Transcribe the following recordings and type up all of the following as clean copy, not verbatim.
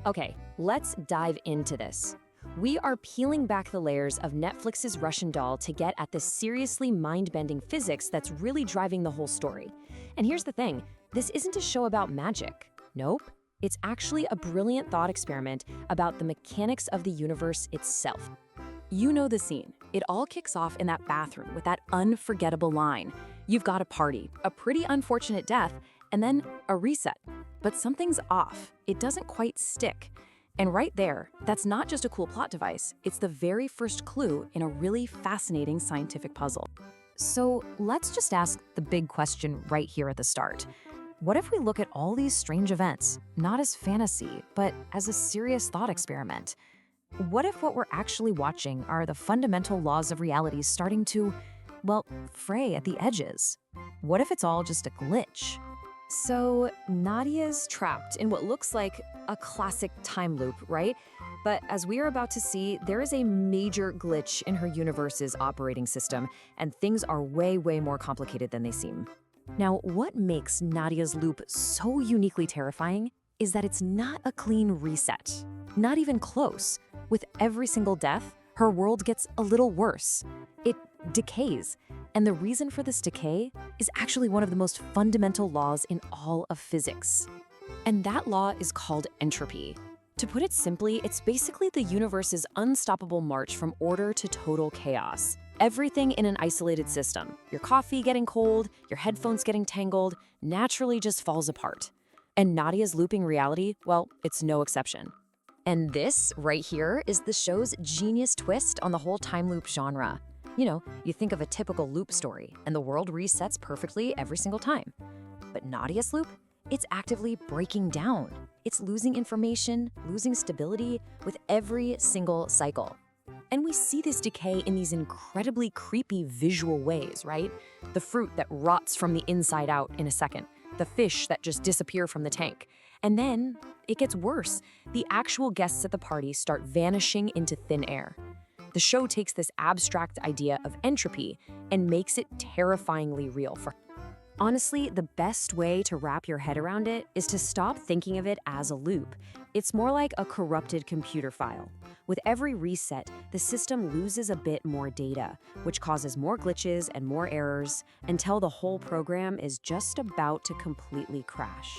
Okay, let's dive into this. We are peeling back the layers of Netflix's Russian doll to get at the seriously mind-bending physics that's really driving the whole story. And here's the thing, this isn't a show about magic. Nope. It's actually a brilliant thought experiment about the mechanics of the universe itself. You know the scene. It all kicks off in that bathroom with that unforgettable line. You've got a party, a pretty unfortunate death, and then a reset. But something's off. It doesn't quite stick. And right there, that's not just a cool plot device. It's the very first clue in a really fascinating scientific puzzle. So let's just ask the big question right here at the start. What if we look at all these strange events, not as fantasy, but as a serious thought experiment? What if what we're actually watching are the fundamental laws of reality starting to, well, fray at the edges? What if it's all just a glitch? So Nadia's trapped in what looks like a classic time loop, right? But as we are about to see, there is a major glitch in her universe's operating system, and things are way, way more complicated than they seem. Now, what makes Nadia's loop so uniquely terrifying is that it's not a clean reset. Not even close. With every single death, her world gets a little worse. It decays. And the reason for this decay is actually one of the most fundamental laws in all of physics. And that law is called entropy. To put it simply, it's basically the universe's unstoppable march from order to total chaos. Everything in an isolated system, your coffee getting cold, your headphones getting tangled, naturally just falls apart. And Nadia's looping reality, well, it's no exception. And this, right here, is the show's genius twist on the whole time loop genre. You know, you think of a typical loop story, and the world resets perfectly every single time. But Nadia's loop? It's actively breaking down. It's losing information, losing stability with every single cycle. And we see this decay in these incredibly creepy visual ways, right? The fruit that rots from the inside out in a second. The fish that just disappear from the tank. And then it gets worse. The actual guests at the party start vanishing into thin air. The show takes this abstract idea of entropy and makes it terrifyingly real for her. Honestly, the best way to wrap your head around it is to stop thinking of it as a loop. It's more like a corrupted computer file. With every reset, the system loses a bit more data, which causes more glitches and more errors until the whole program is just about to completely crash.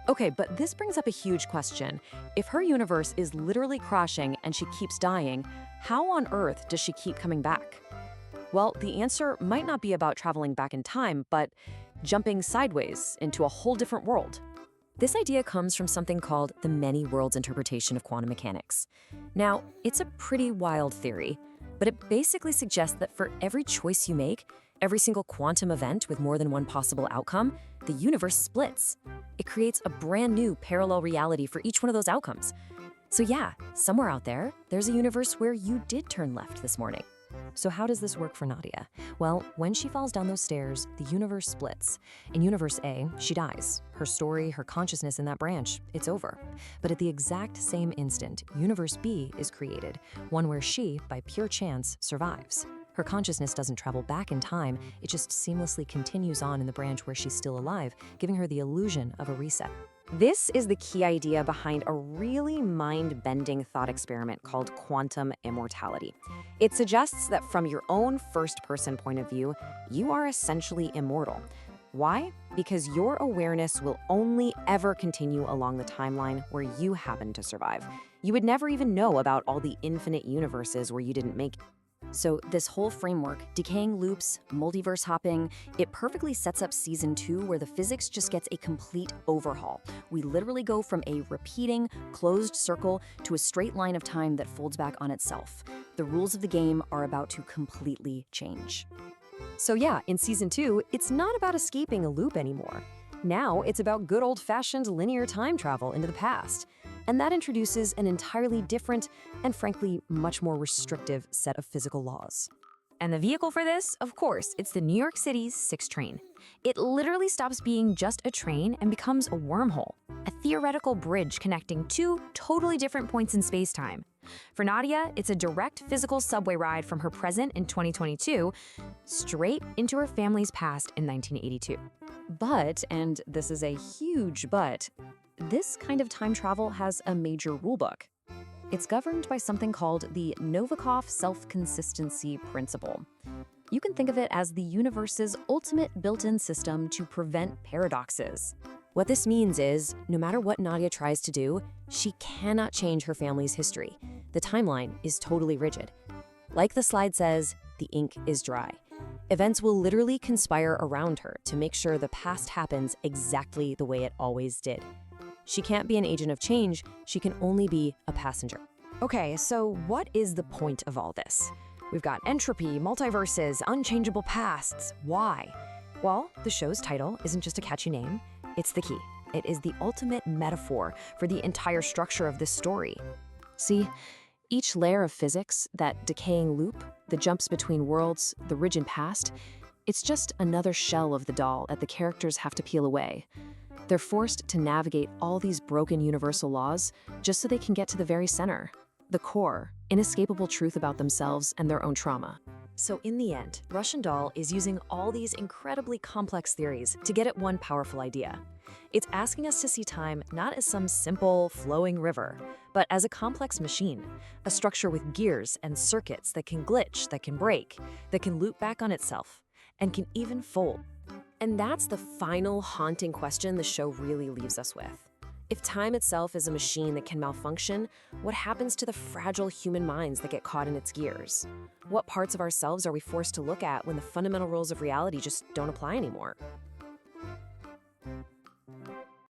Okay, but this brings up a huge question. If her universe is literally crashing and she keeps dying, how on earth does she keep coming back? Well, the answer might not be about traveling back in time, but jumping sideways into a whole different world. This idea comes from something called the many worlds interpretation of quantum mechanics. Now, it's a pretty wild theory, but it basically suggests that for every choice you make, every single quantum event with more than one possible outcome, the universe splits. It creates a brand new parallel reality for each one of those outcomes. So yeah, somewhere out there, there's a universe where you did turn left this morning. So how does this work for Nadia? Well, when she falls down those stairs, the universe splits. In Universe A, she dies. Her story, her consciousness in that branch, it's over. But at the exact same instant, Universe B is created, one where she, by pure chance, survives. Her consciousness doesn't travel back in time, it just seamlessly continues on in the branch where she's still alive, giving her the illusion of a reset. This is the key idea behind a really mind-bending thought experiment called quantum immortality. It suggests that from your own first-person point of view, you are essentially immortal. Why? Because your awareness will only ever continue along the timeline where you happen to survive. You would never even know about all the infinite universes where you didn't make it. So this whole framework, decaying loops, multiverse hopping, it perfectly sets up season 2 where the physics just gets a complete overhaul. We literally go from a repeating, closed circle to a straight line of time that folds back on itself. The rules of the game are about to completely change. So yeah, in season 2, it's not about escaping a loop anymore. Now it's about good old-fashioned linear time travel into the past. And that introduces an entirely different and frankly much more restrictive set of physical laws. And the vehicle for this, of course, it's the New York City's 6 train. It literally stops being just a train and becomes a wormhole, a theoretical bridge connecting 2 totally different points in space-time. For Nadia, it's a direct physical subway ride from her present in 2022 straight into her family's past in 1982. But, and this is a huge but, This kind of time travel has a major rulebook. It's governed by something called the Novikov self-consistency principle. You can think of it as the universe's ultimate built-in system to prevent paradoxes. What this means is, no matter what Nadia tries to do, she cannot change her family's history. The timeline is totally rigid. Like the slide says, the ink is dry. Events will literally conspire around her to make sure the past happens exactly the way it always did. She can't be an agent of change, she can only be a passenger. Okay, so what is the point of all this? We've got entropy, multiverses, unchangeable pasts. Why? Well, the show's title isn't just a catchy name, it's the key. It is the ultimate metaphor for the entire structure of this story. See, each layer of physics, that decaying loop, the jumps between worlds, the rigid past, it's just another shell of the doll that the characters have to peel away. They're forced to navigate all these broken universal laws just so they can get to the very center, the core, inescapable truth about themselves and their own trauma. So in the end, Russian Doll is using all these incredibly complex theories to get at one powerful idea. It's asking us to see time not as some simple, flowing river, but as a complex machine, a structure with gears and circuits that can glitch, that can break, that can loop back on itself, and can even fold. And that's the final haunting question the show really leaves us with. If time itself is a machine that can malfunction, what happens to the fragile human minds that get caught in its gears? What parts of ourselves are we forced to look at when the fundamental rules of reality just don't apply anymore?